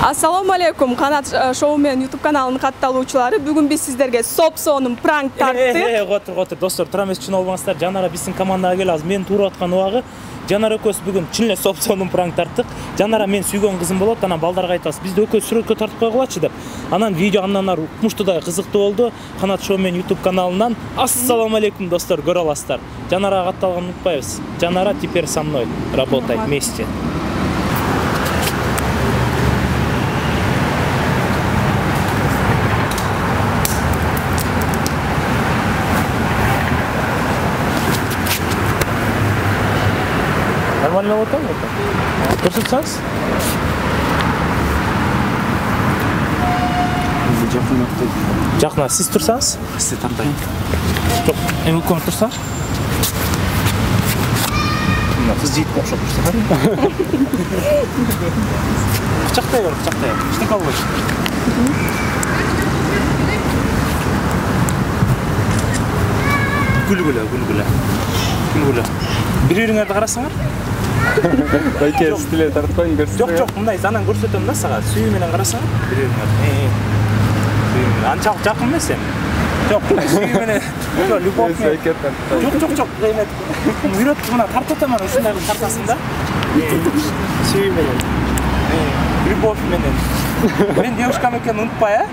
Assalomu alaykum, Qanat Showman YouTube kanalının kattalıqçıları. Bugün biz sizlerge Sopso'nun prank tarttık. Otur dostlar, turamez için olmazlar. Canara bizim komandaga gelaz. Men tur atkan uağı. Canara ökös bugün çinle Sopso'nun prank tarttık. Canara men sүйгөн kızım bolot, ana baldarga айтасыз. Bizde ökös сүрөткө тартып койгулачы деп. Анан видео андан укмуштудай кызыктуу болду. Qanat Showman YouTube каналынан Assalamu алейкум достор, көрө аласыздар. Жанарага катталганын унутпайбыз. Жанара теперь со мной работает вместе. Нормально вот так вот? Көрсөтсөңүз? Жакына сиз турсаңыз? Сиз тартайын. Жок, эми көмүр турса? Мына кыз жигитке окшоп турса. Кычактай бер, кычактай. Эчтеке албайт. Күлгүлө. Бири-бириңерди карасаңар. Байке стиле тартпайын көрсөтөм. Жок, мындай анан көрсөтөм да сага. Сүйүү менен карасаңар, бири-бириңерди. Анчалык жакын эмес эми. Жок, сүйүү менен любовь менен. Жок, эме. Үйрөт мына тартатам аны ушундай кылып тартасың да. Сүйүү менен. Любовь менен. Мен девушкам экенин унутпай, а?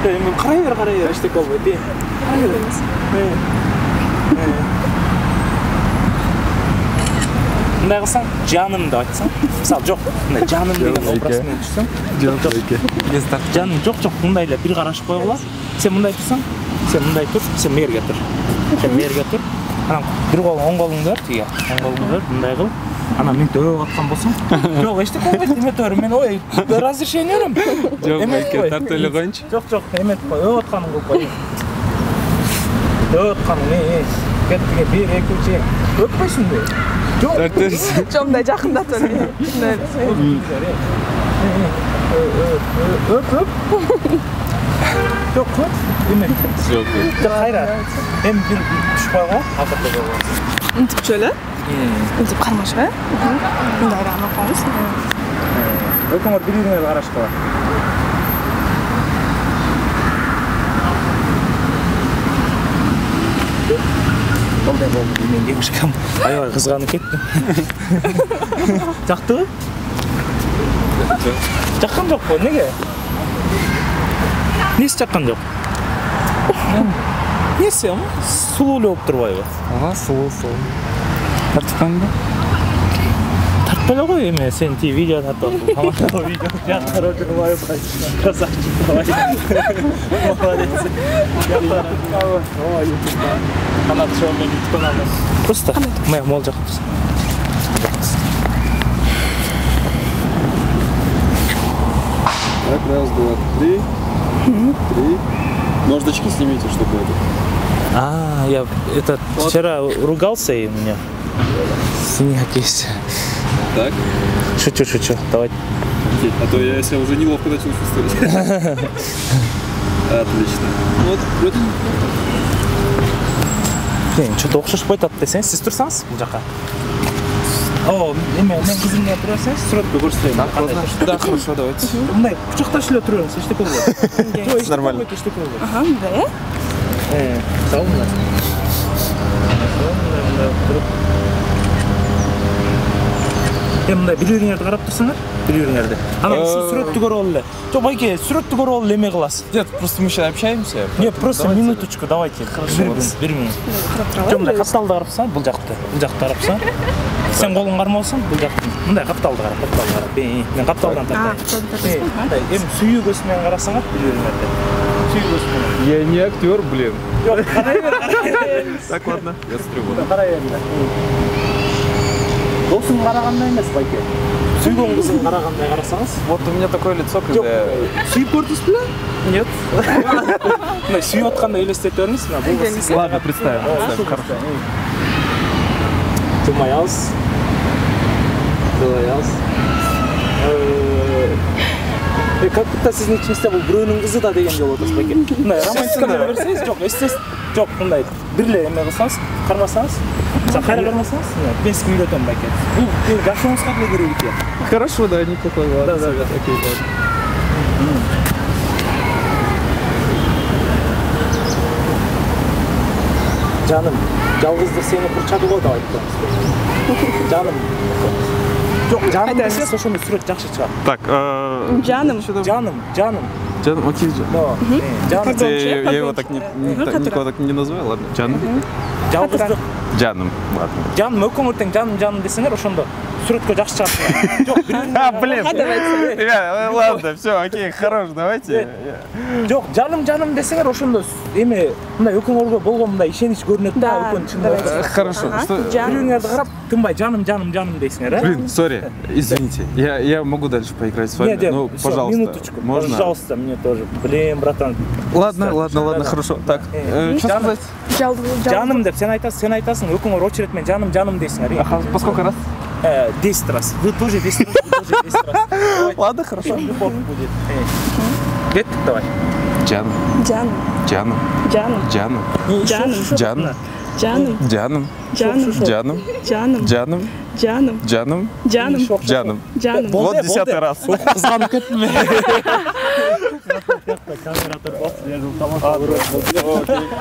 Эми карай бер, эчтеке болбойт. Мындай кылсаң, жаным деп айтсаң. Мисалы, жок, мындай жаным деген образ менен түшсөң. Жаным жок, мындай эле бир карашып койгула. Сен мындай турсаң, сен мындай тур, сен мерге тур. Сен мерге тур. Анан бир колуң оң колуңду бер, тиге. Оң колуңду бер, мындай кыл. Анан мен өбүп аткан болсоң, жок, эчтеке болбойт, эметип бер. Мен ой, разрешение берем. Жок, байке тартып эле коюнчу. Жок, эметип кой, өбүп атканың кылып кой. Өбүп атканың, кеттиге 1 2 3 өппөйсүңбү? Жок, Мындай жакындатып. Жок, эме. Жок, кайра. Эми бир түшүп койго, акыркы болгон. Интипчү эле? Интип кармашпай? Мындай рана коюңуз. Өкөңөр бири-бириңерди карашкыла. Болду, мен девушкам аябай кызганып кеттим. Жактыбы? Жаккан жокпу, неге? Несі жаккан жок? Несі, сулуу эле болуп турбайбы? Ага, сулуу. Тартпайбы? Тартпай эле кой, эме сен ти видео тартып атып. Тамашалоо видео жактырып жүрбөй атпай. Красавчик, давай. Молодец. Ой, Qanat Showman YouTube kanalına. Просто мы мол жакпыз. Так, раз, два, три. Ножнички снимите, чтобы это. Я вчера ругался и у меня синяк есть. Так? Шучу, давай. А то я себя уже неловко начал чувствовать. Отлично. Вот, вроде. Что-то окшошпой атат десең, сиз турсаңыз бул жака. Мен кызым менен тура берсеңиз, сүрөткө көрсөтөйүн. Да, хорошо, давайте. Мындай кучакташып эле тура бериңиз, эчтеке болбойт. Нормально. Ага, мындай, Сау мына. Мындай бири-бириңерди карап турсаңар, бири-бириңерди. Анан сиз сүрөттү көрүп эле. Жок, байке, сүрөттү көрүп эле эме кыласыз. Нет, просто мы сейчас общаемся. Нет, просто минуточку, давайте. Бир минут. Жок, мындай капталды карапсаң, бул жакты карапсаң. Сен колуң кармабасаң, бул жакты. Мындай капталды карап. Мен капталдан тартайын. Мындай эми сүйүү көз менен карасаңар, бири-бириңерди. Сүйүү көз менен. Я не актер, блин. Жок, карай бер. Так, ладно, я смотрю. Карай бер. Досың карагандай эмес, байке. Сүйгөн кызың карагандай карасаңыз. Вот у меня такое лицо, когда... Сүйүп көрдүңүз беле? Нет. Мына сүйүп атканда элестете бериңиз. Ладно, представим. Хорошо. Жылмаябыз. Как будто сиздин ичиңизде бул бирөөнүн кызы да деген жол отурсуз байке. Мындай романтиканы берсеңиз, жок, жок, мындай бир эле эме кылсаңыз, кармасаңыз, кайра кармасаңыз, мен сизге үйрөтөм байке. Бул гашоңузга деле керек экен. Хорошо, да, никакой ладно. Да. Окей, ладно. Canım, жалғыздық seni kurçadı ғой деп айтты. Canım. Жоқ, жаным десе, ошондо сүрөт жакшы чыгат. Так, Жаным. Жаным. Джан, окей, Жаным. Я его так никого так не называю, ладно. Джан. Жалғыздық. Джаным, ладно. Жаным, өкүңөртең жаным десеңер, ошондо сүрөткө жакшы чыгат. Жоқ, Блин. Ребят, ладно, все, окей, хорош, давайте. Жоқ, жаным десеңер, ошондо эме мындай өкүңөргө болгон мындай ишенич көрүнөт да, өкүн чындап. Хорошо. Бирөөңөрдү карап, тынбай жаным дейсиңер, а? Блин, сори, извините, я могу дальше поиграть с вами, ну, пожалуйста. Минуточку, можно? Пожалуйста, мне тоже. Блин, братан. Ладно, хорошо. Так, что сказать? Жаным деп сен айтасың, өкүңөр очередь мен жаным дейсиңер. Ага, по сколько раз? 10 раз. Вы тоже 10 раз. Ладно, хорошо. Любовь будет. Кеттик, давай. Джаным. Жаным. Вот 10-й раз. Кызганып кеттим мен.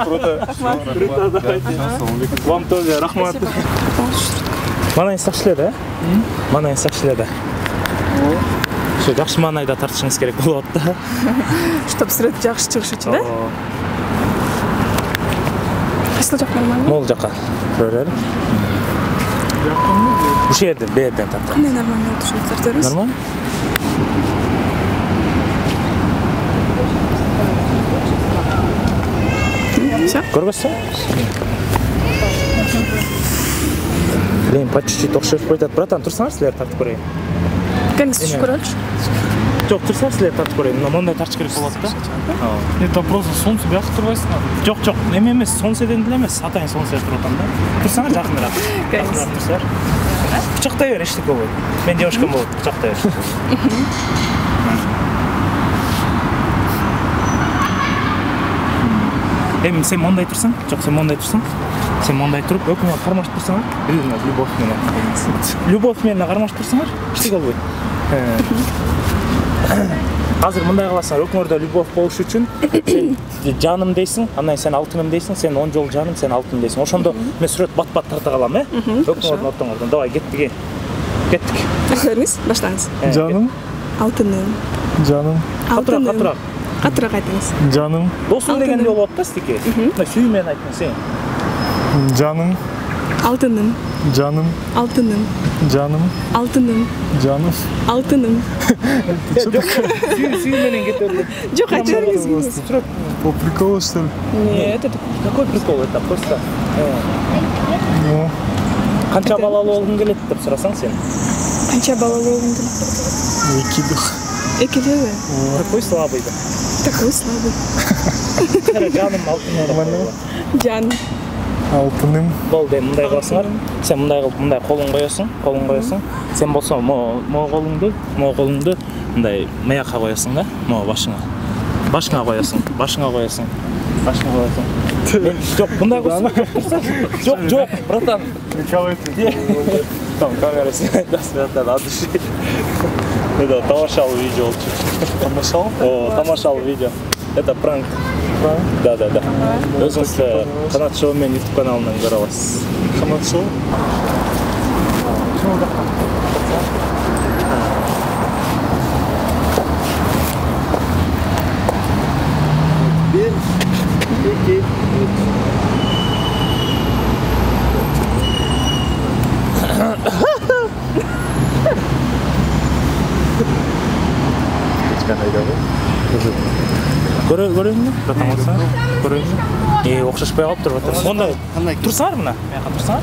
Круто. Вам тоже рахмат. Манай сакчылар, Манай сакчылар. Şu жакшы маанайда тартышыңыз керек болот да. Чтоб сүрөт жакшы чыгыш үчүн, да? Кайсыл жак нормально? Мол жака. Көрөлү. Ушул жерден, берден тарт. Кандай нормально отушуп тартабыз? Нормально? Всё? Көргөзсөң? Блин, по чуть-чуть окшоп койтат. Братан, турсаңар силер тартып көрөйүн. Келиңиз түшүп көрөлүчү. Жоқ, турсаңар силер тартып көрөйүн. Мындай тартыш керек болот да. Это просто солнце бияққа тұрбайсың ба? Жоқ, эме эмес, солнцеден деле эмес, атайын солнцеде туруп атам да. Турсаңар жакыныраак. Турсаңар. Кучактай бер, эчтеке болбойт. Мен девушкам болот, кучактай бер. Эми сен мондай турсаң, жок, сен мондай турсаң. Сен мондай туруп, өкүңөргө кармашып турсаңар, бирөөңөр любовь менен. Любовь менен кармашып турсаңар, эчтеке болбойт. Азыр мындай кыласың, өкүңөрдө любовь болуш үчүн сен жаным дейсиң, андан сен алтыным дейсиң, сен 10 жол жаным, сен алтыным дейсиң. Ошондо мен сүрөт бат-бат тарта калам, өкүңөрдүн ортоңордон. Давай, кеттик. Бериңиз, баштаңыз. Жаным, Алтыным. жаным, Катыраак. Катыраак айтыңыз. жаным, Досум дегенде болот да стике. Мына сүйүү менен айттың сен. жаным, Алтыным. жаным, Алтыным. жаным, Алтыным. жаным. Алтыным. Жок, сүйүү менен кете берет. Жок, айта бериңиз. Сүрөт. По приколу, что ли? Нет, это Какой прикол это просто? Ну, Канча балалуу болгуң келет деп сурасаң сен. канча балалуу болгуң келет? выкидыш. Экелеби? Такой слабый да. Такой слабый. Жаным алтыным. Жаным. Алтыным. Болды, мындай кыласыңар. Сен мындай кылып, мындай колуң коесуң. Сен болсо могу колуңду мындай маякка коесуң да, могу башыңа коесуң. Мен жок, мындай кылсаң. Жок, братан. Приколы ты. Там камера снимает, да, света, от души. Это тамашал видео. Тамашал? О, тамашал видео. Это пранк. Пранк? Да. Өзіңізді Қанат Шоу мен YouTube каналынан көре аласыз. Қанат Шоу? Көрөйүнбү? Братан болса? Көрөйүнбү? Окшошпой калыптыр батыр. Ондай турсаңар мына? Маяка турсаңар?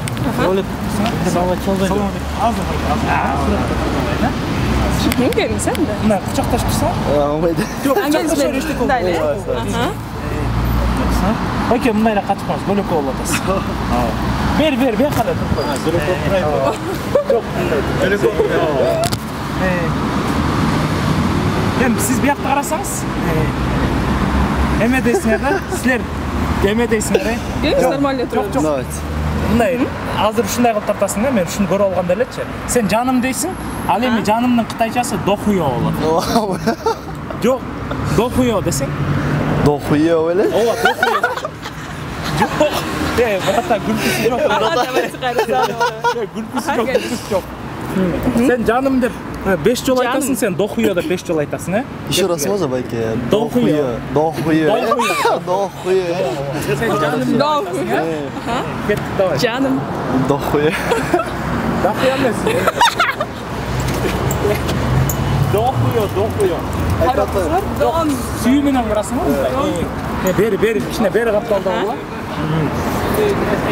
Келиңиз, Мына кучакташып турсаңар? Болмайды. Жок, кучакташып эчтеке болбойт. Окей, мындайра катып коңуз, бөлөккө болуп атасыз. Бер, бияка да туруп коюңуз. Бөлөккө. Эми сиз биякта карасаңыз, эме дейсиңер да, силер эме дейсиңер, Келиңиз, нормально турабыз. Мындай, азыр ушундай кылып тартасың да, мен ушуну көрүп алганда элечи. Сен жаным дейсиң, ал эми жанымдын кытайчасы дохуё болот. Yok. Dokuyor desek. Dokuyor öyle. Ova dokuyor. Yok. Brata gülpüsü yok. Gülpüsü yok. Sen canım de 5 yol aytasın sen dokuyor da 5 yol aytasın he? Еще раз можно байке? Dokuyor. Dokuyor. Dokuyor. Sen canım Dokuyor. Git davay. Canım. Dokuyor. Dokuyor musun? Dokuyor. Don. Suyumenен qarasың ба? Бери, кичине бери капталды ала.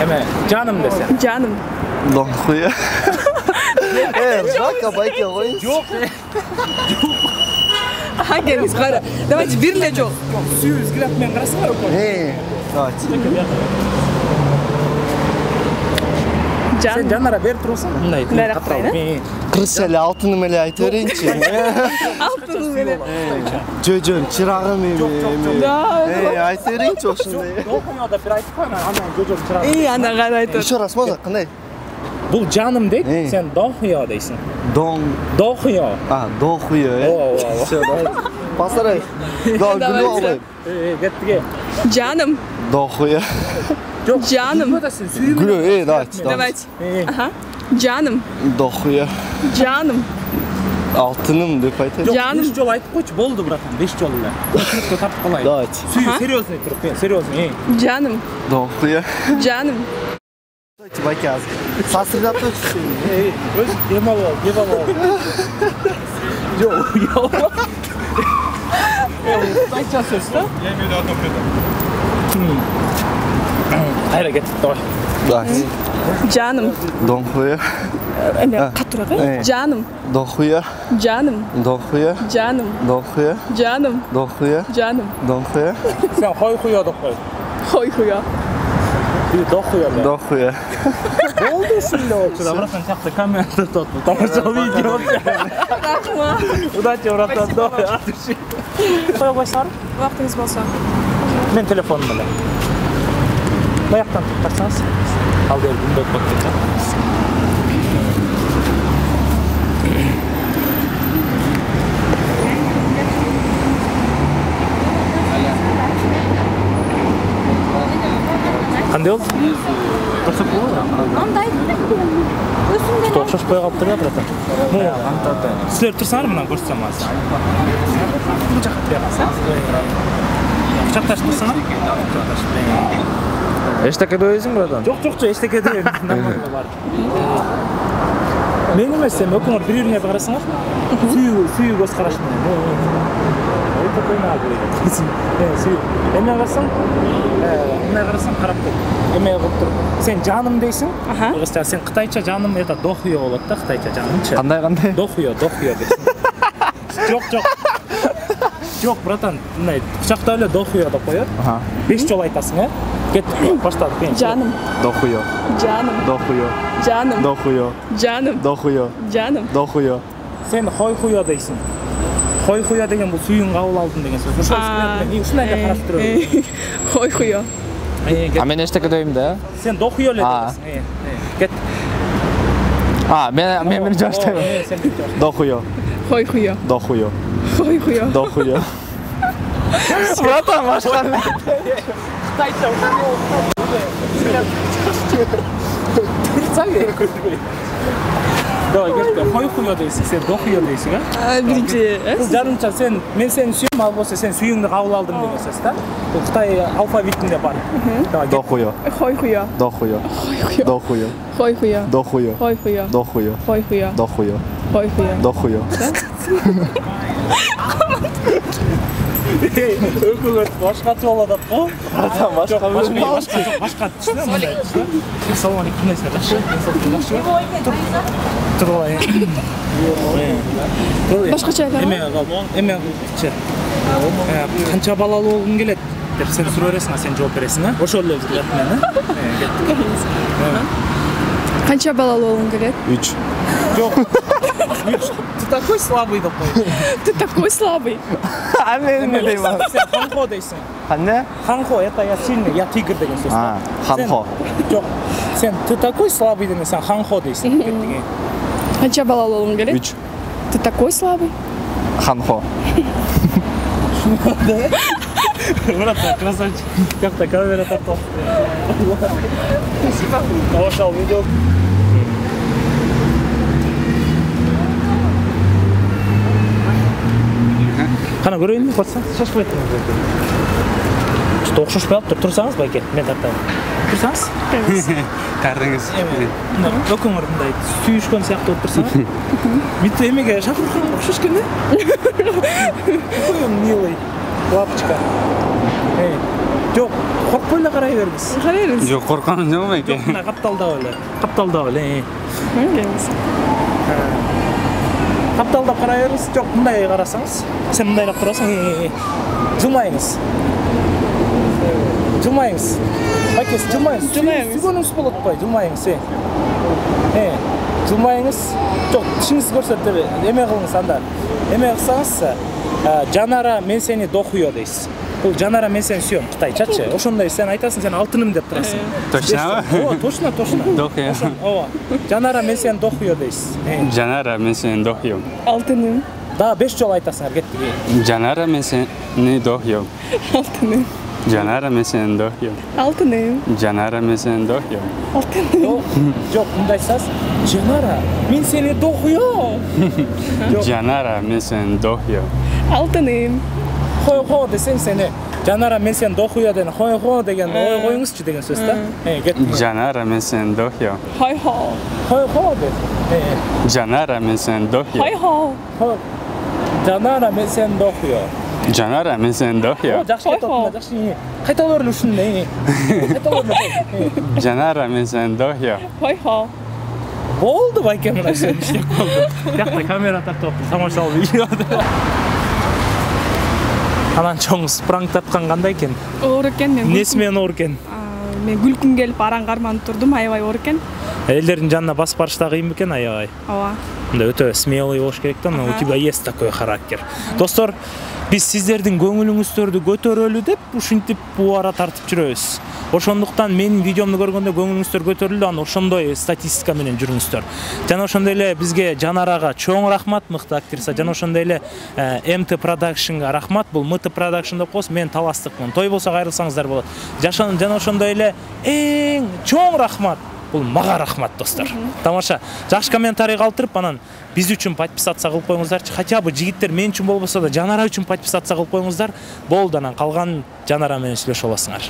Эме, жаным десе. Canım. Dokuyor. Ржака байке ойын. Жок. Hanginiz qara. Давайте birle çok. Сүйү өзгөрөт мен карасың ба? Давайте. Сен Canım. жанара берип турасың. Мындай. Дарактайны? Кырсэле алтыным эле айта берейинчи. Altın böyle. Жөжөн чырагым эми. Da. Айта берейинчи ошондой. Dokuyada bir aytıp koyma. Анан жожом чырак. İyi ana qaraytır. Еще раз можно? Кандай? Бул жаным дейт, Эй. сен дохуя дейсиң. Дохуя. Дохуя. Дохуя. Ооба. Всё, давай. Постарай. Да, гүлүп албайм. Кеттиге. Canım. Дохуя. Жок. Жаным. Сен сүйү. Гүлүп, давайте. Давайте. Aha. Canım. Дохуя. Canım. Алтыным деп айтайын. Жок, Жаным. 5 жол айтып койчу, болду братан, 5 жол эле. Түшүнүктүү тартып калайын. Давайте. Сүйү серьезный туруп, серьезный. Canım. Дохуя. Canım. Давайте байке азыр. Сосредоточься. Өз дем алып, Жок, Кайча сөз да? Я имею в виду одно предо. Кайра кеттик, давай. Давайте. Canım. Дохуя. Ele katırak. Canım. Дохуя. Canım. Дохуя. Canım. Дохуя. Canım. Дохуя. Canım. Дохуя. Сен хой хуя деп кой. Hoy huya. Bir дохуя. Дохуя. Болду şimdi oldu. Братан, çakta kamera tuttu. Тамаша видео. Rahma. Удачи, братан. Давай, атыши. Koya başlar. Vaktiniz bolsa. Men telefonum bilen. Bayaktan tutarsanız. Al değil, bunu da bakacağım. Qanday oldu? Ko'rsat bo'ladimi? Андай өзүңдөн O'xshash qo'ya qolib turadi, bratan. Sizlar tursanlar bilan ko'rsatsam hozir. Bu joqqa berasiz. Quchoqlash tursanlar. Эштекеде өзүң, братан? Жоқ, ештеңе дейм. Нормально бар. Мен емес, сен өкіңір бір-біріне қарасыңар. Сүйі көз қарашын. Это қоймай көреді. Сүйі. Емен қарасаң қарап тұр. Емен қылып тұр. Сен жаным дейсің. Сен қытайша жаным, это дохуя болады да, қытайша жанымшы. Қандай? Дохуя дейсің. Жоқ, братан, құшақта өлі дохуя деп қояды. 5 жол айтасың, Кет, başladık. Canım. Дохуя. Canım. Дохуя. Canım. Дохуя. Canım. Дохуя. Canım. Дохуя. Sen hoy huya deysin. Hoy huya деген бұл сүйін қабыл алдың деген сөз. Ушундай эле карап турабыз. Hoy huya. А мен эштекеде дейм да? Сен дохуя эле дейсиң. Кет. Мен бир жаштайм. Дохуя. Hoy huya. Дохуя. Hoy huya. Дохуя. Братан, башка. Давай, hoy huya deysin, sen дохуя deysin, Birinci. Жарымча мен сени сүйөм, ал болсо сен сүйүңдү кабыл алдым деген сөз да. Бул Кытай алфавитинде бар. Дохуя. Hoy huya. Дохуя. Дохуя. Hoy huya. Дохуя. Hoy huya. Дохуя. Hoy huya. Дохуя. Hoy huya. Дохуя. Өкүгөт башкача болот деп го. Башка түшүнөм мындай. Ассалам алейкум, кандайсыздар? Жакшы. Тур алайын. Башкача Эме канча балалуу болгуң келет деп сен суроо бересиң, сен жооп бересиң, Ошол эле өзгөрөт менен. Kança balalı olun gerek? 3. Жок. Ты такой слабый деп кой. Ты такой слабый. Мен не дейм ал? Сен ханхо дейсиң. Кандай? Ханхо это я сильный, я тигр деген сөз. Ханхо. Жок. Сен ты такой слабый деген сен ханхо дейсиң. Kança balalı olun gerek? 3. Ты такой слабый. Ханхо. Брат, красавчик. Как-то камера тартып. Тамаша видео. Қана көрейін бе, қотсаң? Шашпай тұрмыз. Что, оқшашпай алып тұрсаңыз ба, мен тартайын. Тұрсаңыз? Қарыңыз. Өкіңір бұндай сүйішкен сияқты болып тұрсаңыз. Бітті емеге шақырған оқшаш кені? Какой он милый. Лапочка. Жоқ, қорқпайлы қарай беріңіз. Қарай беріңіз. Жоқ, қорқамын жоқ ма екен? Жоқ, қапталда өлі. Қапталда қарай беріңіз. Жоқ, мұндай қарасаңыз. Сен мұндайлап тұрасың. Жылмайыңыз. Жылмайыңыз. Байкес, жылмайыңыз. Сүйгеніңіз болады бай, жылмайыңыз. Жылмайыңыз. Жоқ, тішіңіз көрсетті. Еме қылыңыз анда. Еме қылсаңыз, Жанара, мен сені дохуя дейсіз. Бұл Жанара, мен сені сүйем, қытайчачы. Ошондай сен айтасың, сен алтыным деп тұрасың. Точно ба? О, точно. Дохуя. Жанара, мен сені дохуя дейсіз. Жанара, мен сені дохуям. Алтыным. Да, 5 жол айтасың, әргеттіге. Жанара, мен сені дохуям. Алтыным. Жанара, мен сені дохуям. Алтыным. Жанара, мен сені дохуям. Алтыным. Жоқ, мұндайсыз. Жанара, мен сені дохуям. Жанара, мен сені дохуям. Алтыным. Хой десең сені. Жанара, мен сені дохуя дені. Хой деген, ой қойыңызшы деген сөз та. Жанара, мен сені дохуям. Хой-хо. Хой де. Жанара, мен сені дохуям. Хой-хо. Жанара, мен сені дохуя. Жанара, мен сені дохуям. Жақсы кетіп, жақсы. Қайталар үшін не? Жанара, мен сені дохуям. Хой-хо. Болды байке мұна сен іштеп қалды. Жақта камера тартып отыр, тамашалы видеода. Анан чоңыз пранк тапқан қандай екен? Оор екен мен. Несімен оор екен? Мен күлкім келіп араң қарманып тұрдым, аябай оор екен. Әйелдердің жанына басып барышта қиын бекен аябай? Ооба. Мында өте смелый болуш керек да, у тебя есть такой характер. Достор, биз сиздердин көңүлүңүздөрдү көтөрөлү деп ушинтип бу ара тартып жүрөбүз. Ошондуктан менин видеомду көргөндө көңүлүңүздөр көтөрүлдү, аны ошондой статистика менен жүрүңүздөр. Жана ошондой эле бизге Жанарага чоң рахмат, мыкты актриса. Жана ошондой эле МТ Production'га рахмат. Бул МТ Production деп коебуз, мен таластыкмын. Той болсо кайрылсаңыздар болот. Жана ошондой эле эң чоң рахмат. Бул мага рахмат, достор. Тамаша. Жакшы комментарий калтырып, анан биз үчүн подписаться кылып коюңуздарчы. Хотя бы жигиттер мен үчүн болбосо да Жанара үчүн подписаться кылып коюңуздар. Болду, анан калган Жанара менен сүйлөшө аласыңар.